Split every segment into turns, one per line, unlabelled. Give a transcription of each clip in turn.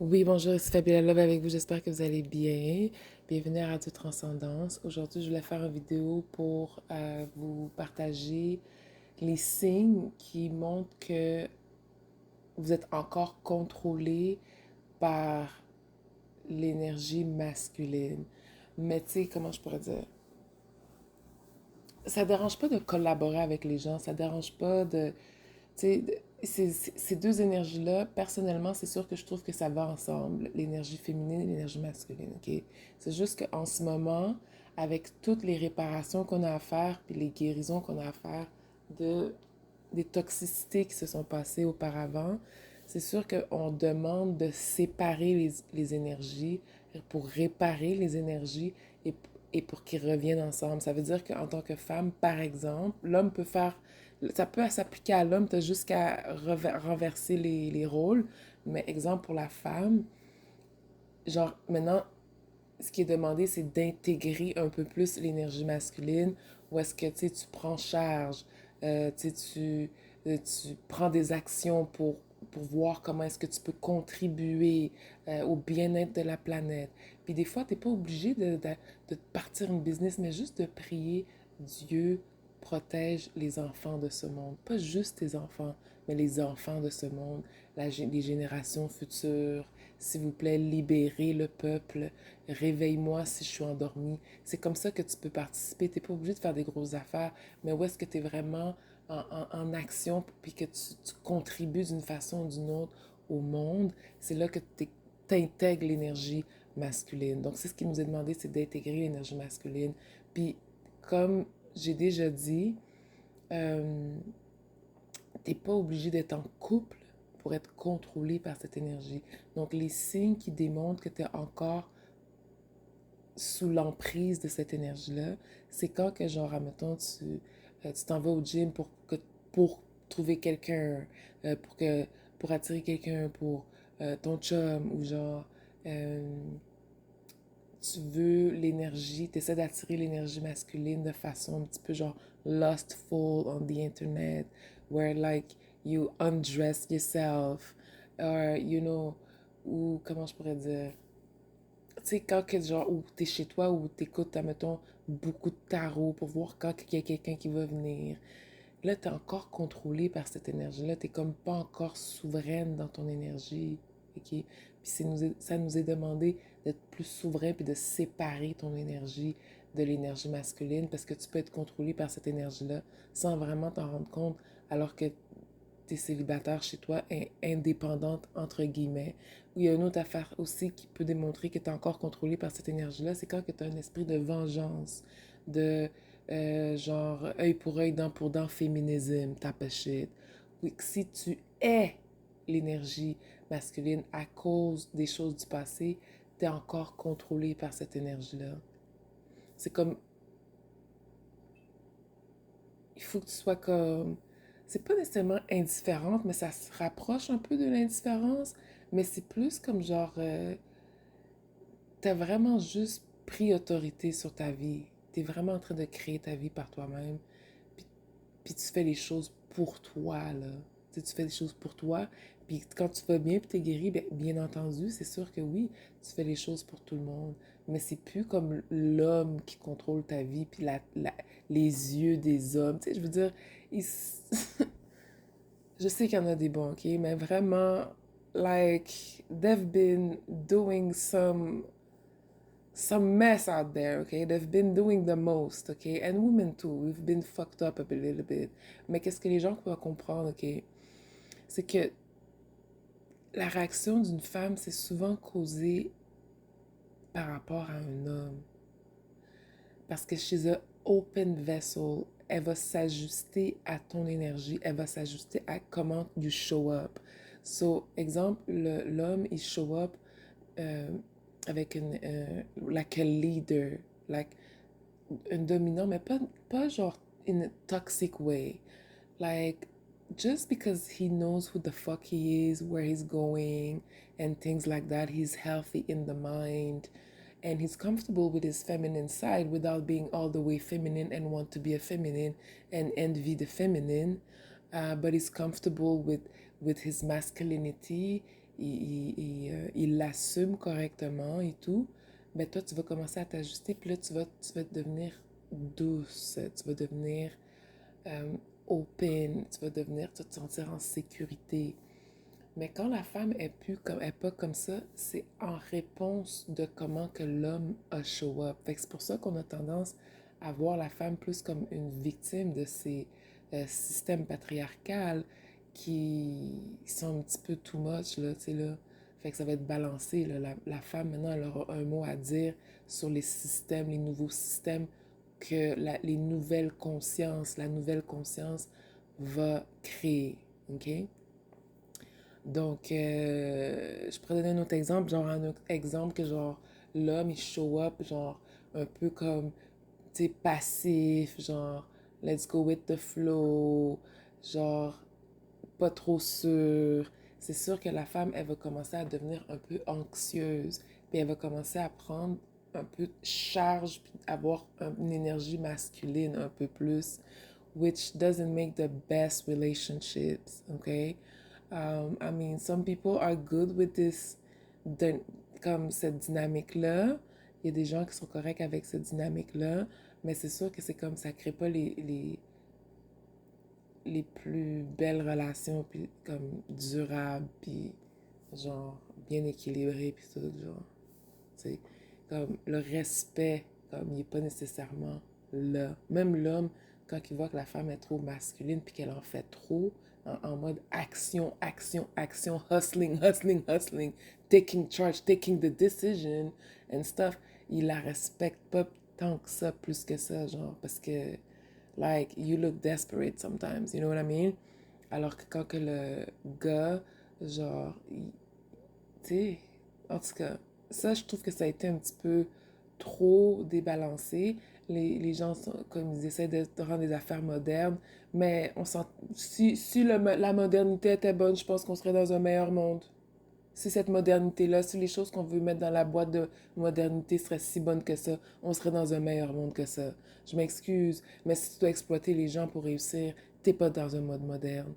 Oui, bonjour, c'est Fabiola Love avec vous. J'espère que vous allez bien. Bienvenue à Radio Transcendance. Aujourd'hui, je voulais faire une vidéo pour vous partager les signes qui montrent que vous êtes encore contrôlé par l'énergie masculine. Mais tu sais, comment je pourrais dire? Ça dérange pas de collaborer avec les gens, ça dérange pas de... Tu sais, ces deux énergies-là, personnellement, c'est sûr que je trouve que ça va ensemble, l'énergie féminine et l'énergie masculine, OK? C'est juste qu'en ce moment, avec toutes les réparations qu'on a à faire, puis les guérisons qu'on a à faire de, des toxicités qui se sont passées auparavant, c'est sûr qu'on demande de séparer les énergies pour réparer les énergies et, et pour qu'ils reviennent ensemble. Ça veut dire qu'en tant que femme, par exemple, l'homme peut faire ça peut s'appliquer à l'homme, tu as jusqu'à renverser les rôles. Mais exemple pour la femme, genre maintenant, ce qui est demandé, c'est d'intégrer un peu plus l'énergie masculine, ou est-ce que tu prends charge, tu prends des actions pour voir comment est-ce que tu peux contribuer au bien-être de la planète. Puis des fois, tu n'es pas obligé de partir une business, mais juste de prier Dieu protège les enfants de ce monde. Pas juste tes enfants, mais les enfants de ce monde, les générations futures. S'il vous plaît, libérez le peuple. Réveille-moi si je suis endormie. C'est comme ça que tu peux participer. Tu n'es pas obligé de faire des grosses affaires, mais où est-ce que tu es vraiment en action puis que tu contribues d'une façon ou d'une autre au monde, c'est là que tu intègres l'énergie masculine. Donc, c'est ce qui nous est demandé, c'est d'intégrer l'énergie masculine. Puis, comme j'ai déjà dit, euh, t'es pas obligé d'être en couple pour être contrôlé par cette énergie. Donc, les signes qui démontrent que tu es encore sous l'emprise de cette énergie-là, c'est quand que, genre, admettons, tu t'en vas au gym pour trouver quelqu'un, pour pour attirer quelqu'un, pour ton chum, ou genre, euh, tu veux l'énergie, tu essaies d'attirer l'énergie masculine de façon un petit peu genre lustful on the internet, where like you undress yourself, or you know, ou comment je pourrais dire, tu sais, quand que, genre, ou t'es chez toi, ou t'écoutes, mettons, beaucoup de tarot pour voir quand il y a quelqu'un qui va venir. Là, t'es encore contrôlé par cette énergie-là. T'es comme pas encore souveraine dans ton énergie. OK? Puis ça nous est demandé d'être plus souverain puis de séparer ton énergie de l'énergie masculine parce que tu peux être contrôlé par cette énergie-là sans vraiment t'en rendre compte alors que t'es célibataire chez toi, indépendante, entre guillemets. Il y a une autre affaire aussi qui peut démontrer que tu es encore contrôlé par cette énergie-là, c'est quand tu as un esprit de vengeance, de genre œil pour œil, dent pour dent, féminisme, type of shit. Oui, si tu es l'énergie masculine à cause des choses du passé, tu es encore contrôlé par cette énergie-là. C'est comme il faut que tu sois comme... C'est pas nécessairement indifférente, mais ça se rapproche un peu de l'indifférence. Mais c'est plus comme genre... t'as vraiment juste pris autorité sur ta vie. T'es vraiment en train de créer ta vie par toi-même. Puis, puis tu fais les choses pour toi, là. Tu fais les choses pour toi. Puis quand tu vas bien puis t'es guéri, bien entendu, c'est sûr que oui, tu fais les choses pour tout le monde. Mais c'est plus comme l'homme qui contrôle ta vie, puis les yeux des hommes. Tu sais, je veux dire, ils, je sais qu'il y en a des bons, OK? Mais vraiment, like, they've been doing some mess out there, okay? They've been doing the most, okay? And women too, we've been fucked up a little bit. Mais qu'est-ce que les gens peuvent comprendre, ok? C'est que la réaction d'une femme, c'est souvent causé par rapport à un homme. Parce que she's a open vessel. Elle va s'ajuster à ton énergie. Elle va s'ajuster à comment you show up. So, exemple, l'homme, il show up euh, avec like a leader, like un dominant, mais pas genre in a toxic way. Like, just because he knows who the fuck he is, where he's going, and things like that, he's healthy in the mind and he's comfortable with his feminine side without being all the way feminine and want to be a feminine and envy the feminine. But he's comfortable with his masculinity. il l'assume correctement et tout, ben toi, tu vas commencer à t'ajuster, puis là, tu vas devenir douce, tu vas devenir euh, open, tu vas te sentir en sécurité. Mais quand la femme est pas comme ça, c'est en réponse de comment que l'homme a show up. Fait que c'est pour ça qu'on a tendance à voir la femme plus comme une victime de ces systèmes patriarcaux qui sont un petit peu too much, là, tu sais, là. Fait que ça va être balancé, là. La femme, maintenant, elle aura un mot à dire sur les systèmes, les nouveaux systèmes que les nouvelles consciences, la nouvelle conscience va créer, OK? Donc, je pourrais donner un autre exemple, genre un autre exemple que genre l'homme il show up genre un peu comme, tu sais, passif, genre let's go with the flow, genre pas trop sûr. C'est sûr que la femme, elle va commencer à devenir un peu anxieuse, puis elle va commencer à prendre un peu de charge, puis avoir une énergie masculine un peu plus, which doesn't make the best relationships, okay? I mean, some people are good with this, de, comme cette dynamique-là. Il y a des gens qui sont corrects avec cette dynamique-là, mais c'est sûr que c'est comme ça crée pas les plus belles relations, puis comme durables, puis genre bien équilibrées, puis tout, genre, tu sais, comme le respect, comme il est pas nécessairement là. Même l'homme, quand il voit que la femme est trop masculine, puis qu'elle en fait trop, en mode action, action, action, hustling, hustling, hustling, taking charge, taking the decision and stuff, il la respecte pas tant que ça, plus que ça, genre, parce que like, you look desperate sometimes, you know what I mean? Alors que quand que le gars, genre, tu sais, en tout cas, ça, je trouve que ça a été un petit peu trop débalancé. Les gens, sont, comme ils essaient de rendre des affaires modernes, mais si la modernité était bonne, je pense qu'on serait dans un meilleur monde. Si cette modernité-là, si les choses qu'on veut mettre dans la boîte de modernité seraient si bonnes que ça, on serait dans un meilleur monde que ça. Je m'excuse, mais si tu dois exploiter les gens pour réussir, t'es pas dans un mode moderne.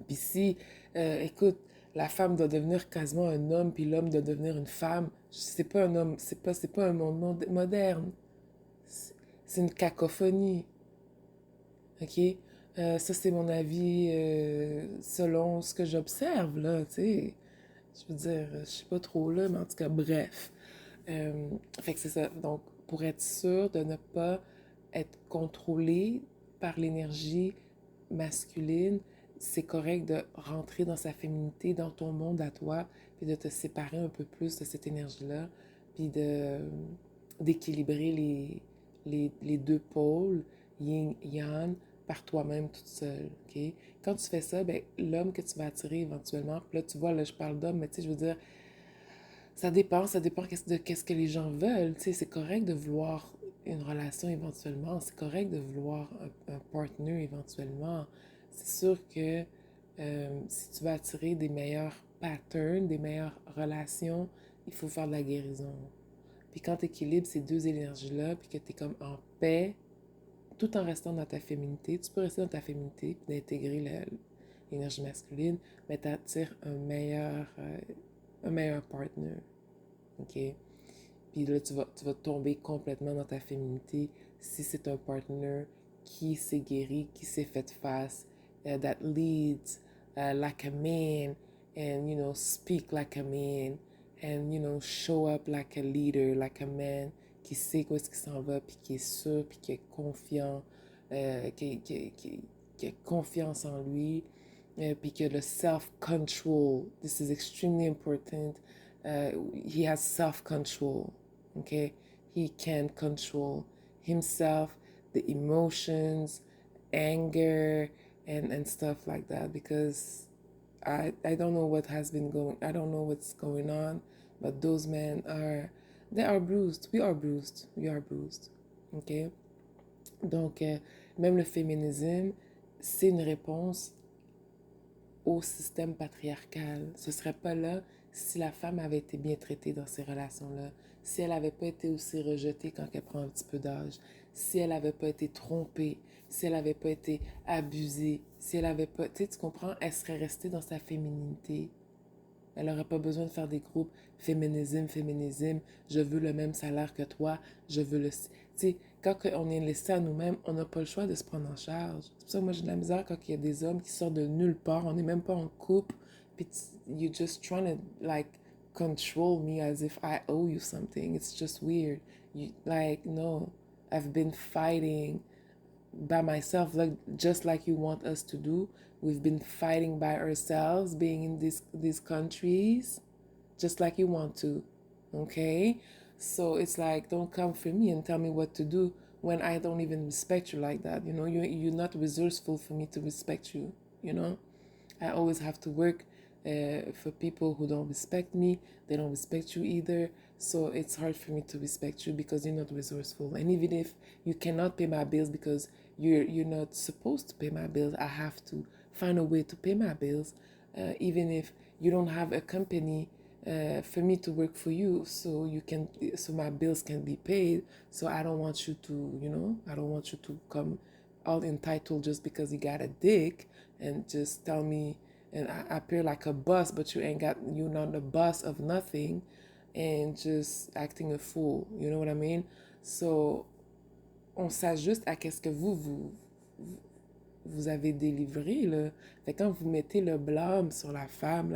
Puis si, écoute, la femme doit devenir quasiment un homme, puis l'homme doit devenir une femme, c'est pas un homme, c'est pas un monde moderne. C'est une cacophonie, ok? Ça, c'est mon avis selon ce que j'observe, là, tu sais. Je veux dire, je sais pas trop là, mais en tout cas, bref. Fait que c'est ça. Donc, pour être sûr de ne pas être contrôlé par l'énergie masculine, c'est correct de rentrer dans sa féminité, dans ton monde à toi, puis de te séparer un peu plus de cette énergie-là, puis d'équilibrer les deux pôles, yin-yang, par toi-même toute seule, ok? Quand tu fais ça, ben, l'homme que tu vas attirer éventuellement, puis là, tu vois, là, je parle d'homme, mais tu sais, je veux dire, ça dépend de qu'est-ce que les gens veulent, tu sais, c'est correct de vouloir une relation éventuellement, c'est correct de vouloir un partner éventuellement. C'est sûr que si tu veux attirer des meilleurs patterns, des meilleures relations, il faut faire de la guérison. Puis quand tu équilibres ces deux énergies-là, puis que tu es comme en paix, tout en restant dans ta féminité, tu peux rester dans ta féminité, puis d'intégrer l'énergie masculine, mais tu attires un meilleur partner. OK? Puis là, tu vas tomber complètement dans ta féminité si c'est un partner qui s'est guéri, qui s'est fait face, that leads like a man, and, you know, speak like a man, and, you know, show up like a leader, like a man, qui sait où est-ce qu'il s'en va, puis qui est sûr, puis qui est confiant, qui a confiance en lui, puis que le self-control, this is extremely important, he has self-control, okay? He can control himself, the emotions, anger, and stuff like that, because I don't know what has been going, I don't know what's going on, but those men are, they are bruised. We are bruised. We are bruised. Okay? Donc, même le féminisme, c'est une réponse au système patriarcal. Ce ne serait pas là si la femme avait été bien traitée dans ces relations-là, si elle n'avait pas été aussi rejetée quand elle prend un petit peu d'âge, si elle n'avait pas été trompée, si elle n'avait pas été abusée, si elle n'avait pas... Tu sais, tu comprends? Elle serait restée dans sa féminité. Elle n'aurait pas besoin de faire des groupes féminisme, féminisme, je veux le même salaire que toi, je veux le... Tu sais, quand on est laissé à nous-mêmes, on n'a pas le choix de se prendre en charge. C'est pour ça que moi j'ai de la misère quand il y a des hommes qui sortent de nulle part, on n'est même pas en couple, puis you're just trying to like control me as if I owe you something. It's just weird. You like no, I've been fighting by myself, like just like you want us to do. We've been fighting by ourselves, being in these countries, just like you want to. Okay? So it's like, don't come for me and tell me what to do when I don't even respect you like that. You know, you're not resourceful for me to respect you. You know, I always have to work for people who don't respect me. They don't respect you either. So it's hard for me to respect you because you're not resourceful. And even if you cannot pay my bills because you're not supposed to pay my bills, I have to find a way to pay my bills. Even if you don't have a company for me to work for you, so my bills can be paid. So I don't want you to, I don't want you to come all entitled just because you got a dick and just tell me and I appear like a boss, but you're not the boss of nothing, and just acting a fool. You know what I mean? So on s'ajuste à qu'est-ce que vous avez délivré, là. Fait quand vous mettez le blâme sur la femme,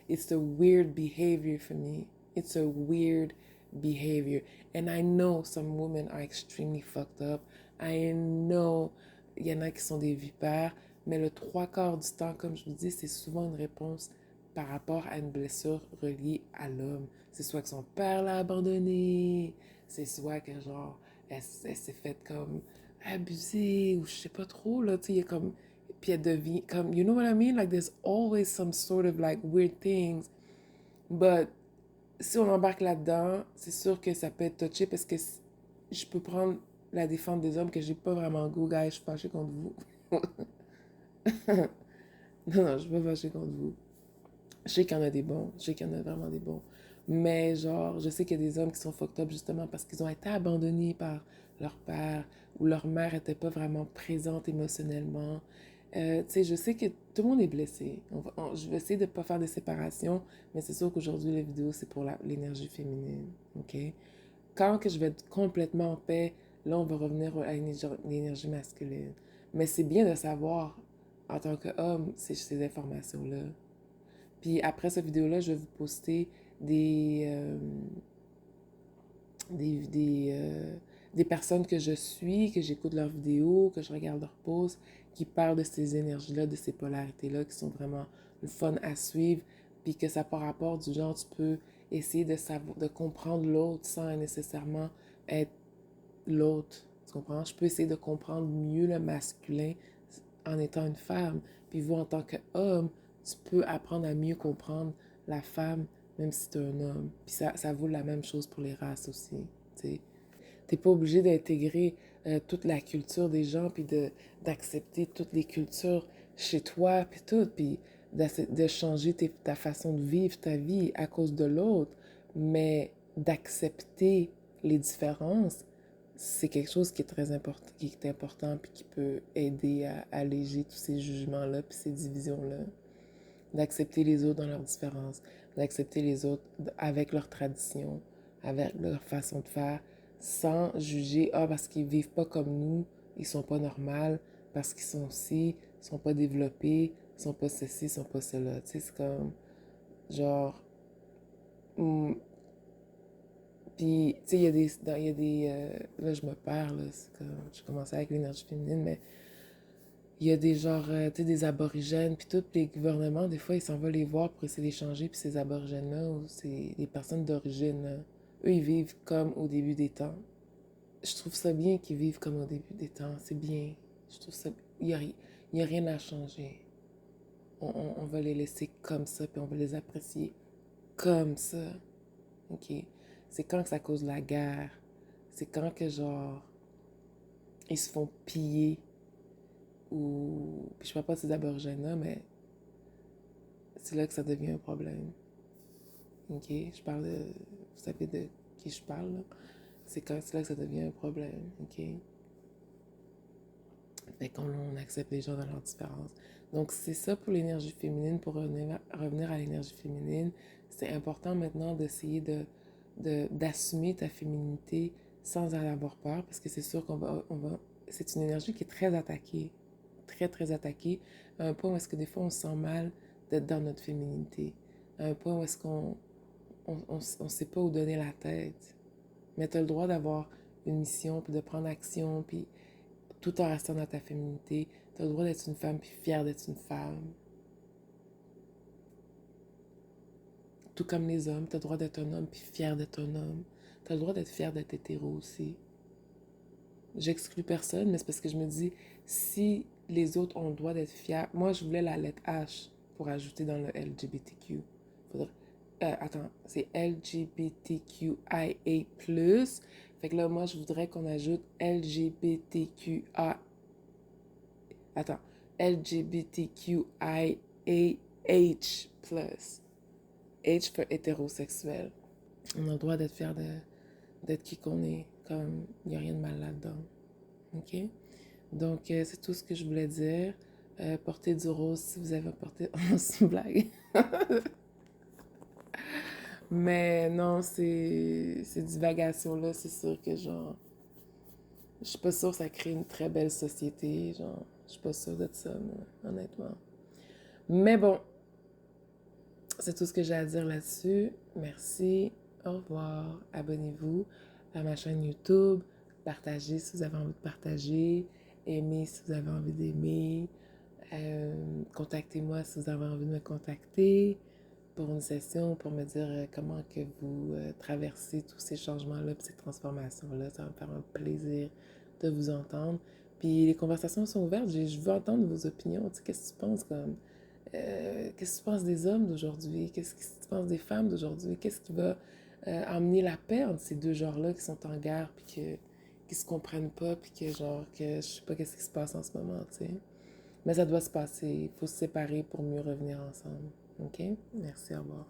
it's a weird behavior for me. It's a weird behavior. And I know some women are extremely fucked up. I know, il y en a qui sont des vipères, mais le trois quarts du temps, comme je vous dis, c'est souvent une réponse par rapport à une blessure reliée à l'homme. C'est soit que son père l'a abandonné, c'est soit que genre, elle s'est faite comme abuser ou je sais pas trop, là, tu sais, il y a comme, puis elle devient, comme, you know what I mean? Like, there's always some sort of, like, weird things, but si on embarque là-dedans, c'est sûr que ça peut être touché parce que je peux prendre la défense des hommes que j'ai pas vraiment goût, gars, je suis fâchée contre vous. Non, non, je suis pas fâchée contre vous. Je sais qu'il y en a des bons, je sais qu'il y en a vraiment des bons. Mais genre, je sais qu'il y a des hommes qui sont fucked up justement parce qu'ils ont été abandonnés par leur père ou leur mère était pas vraiment présente émotionnellement. Tu sais, je sais que tout le monde est blessé. Je vais essayer de ne pas faire de séparation, mais c'est sûr qu'aujourd'hui, la vidéo, c'est pour l'énergie féminine. OK? Quand que je vais être complètement en paix, là, on va revenir à l'énergie masculine. Mais c'est bien de savoir, en tant qu'homme, ces informations-là. Puis après cette vidéo-là, je vais vous poster des personnes que je suis, que j'écoute leurs vidéos, que je regarde leurs posts, qui parlent de ces énergies-là, de ces polarités-là, qui sont vraiment le fun à suivre, puis que ça par rapport du genre, tu peux essayer de comprendre l'autre sans nécessairement être l'autre. Tu comprends? Je peux essayer de comprendre mieux le masculin en étant une femme. Puis vous, en tant qu'homme, tu peux apprendre à mieux comprendre la femme, même si tu es un homme. Puis ça vaut la même chose pour les races aussi. Tu n'es pas obligé d'intégrer toute la culture des gens, puis d'accepter toutes les cultures chez toi, puis tout, puis de changer ta façon de vivre ta vie à cause de l'autre, mais d'accepter les différences, c'est quelque chose qui est important, puis qui peut aider à alléger tous ces jugements-là, puis ces divisions-là. D'accepter les autres dans leurs différences, d'accepter les autres avec leurs traditions, avec leur façon de faire, sans juger, parce qu'ils vivent pas comme nous, ils sont pas normaux, parce qu'ils sont ci, ils sont pas développés, ils sont pas ceci, ils sont pas cela. Tu sais, c'est comme, genre, hmm, puis, tu sais, là, je me perds, là, c'est comme, je commençais avec l'énergie féminine, mais il y a des genre, tu sais, des aborigènes, puis tous les gouvernements, des fois, ils s'en vont les voir pour essayer d'échanger, puis ces aborigènes-là, ou des personnes d'origine, eux, ils vivent comme au début des temps. Je trouve ça bien qu'ils vivent comme au début des temps, c'est bien. Je trouve ça, il y a rien à changer. On va les laisser comme ça, puis on va les apprécier comme ça, ok? C'est quand que ça cause la guerre, c'est quand que, genre, ils se font piller, ou... Puis je parle pas de ces aborigènes-là, mais c'est là que ça devient un problème. OK? Je parle de... Vous savez de qui je parle, là? C'est là que ça devient un problème. OK? Fait qu'on accepte les gens dans leurs différences. Donc, c'est ça pour l'énergie féminine. Pour revenir à l'énergie féminine, c'est important maintenant d'essayer d'assumer ta féminité sans en avoir peur, parce que c'est sûr c'est une énergie qui est très attaquée, très, très attaquée, à un point où est-ce que des fois, on se sent mal d'être dans notre féminité, à un point où est-ce qu'on on sait pas où donner la tête. Mais tu as le droit d'avoir une mission, puis de prendre action, puis tout en restant dans ta féminité. Tu as le droit d'être une femme, puis fière d'être une femme. Tout comme les hommes, tu as le droit d'être un homme, puis fier d'être un homme. Tu as le droit d'être fier d'être hétéro aussi. J'exclus personne, mais c'est parce que je me dis, si les autres ont le droit d'être fiers, moi je voulais la lettre H pour ajouter dans le LGBTQ. Faudrait... attends, c'est LGBTQIA+. Fait que là, moi je voudrais qu'on ajoute LGBTQA. Attends, LGBTQIAH+. H pour hétérosexuel. On a le droit d'être fier d'être qui qu'on est. Comme, il n'y a rien de mal là-dedans. OK? Donc, c'est tout ce que je voulais dire. Portez du rose si vous avez porté... Oh, c'est une blague. Mais non, ces divagations-là, c'est sûr que genre... Je suis pas sûre que ça crée une très belle société. Genre, je suis pas sûre de ça, moi, honnêtement. Mais bon, c'est tout ce que j'ai à dire là-dessus. Merci. Au revoir. Abonnez-vous à ma chaîne YouTube. Partagez si vous avez envie de partager. Aimez si vous avez envie d'aimer. Contactez-moi si vous avez envie de me contacter pour une session, pour me dire comment que vous traversez tous ces changements-là, ces transformations-là. Ça va me faire un plaisir de vous entendre. Puis les conversations sont ouvertes. Je veux entendre vos opinions. Tu sais, qu'est-ce que tu penses comme... qu'est-ce que tu penses des hommes d'aujourd'hui? Qu'est-ce que tu penses des femmes d'aujourd'hui? Qu'est-ce qui va amener la paix entre ces deux genres-là qui sont en guerre puis qui se comprennent pas puis que genre que je sais pas qu'est-ce qui se passe en ce moment, tu sais. Mais ça doit se passer. Il faut se séparer pour mieux revenir ensemble. OK? Merci, au revoir.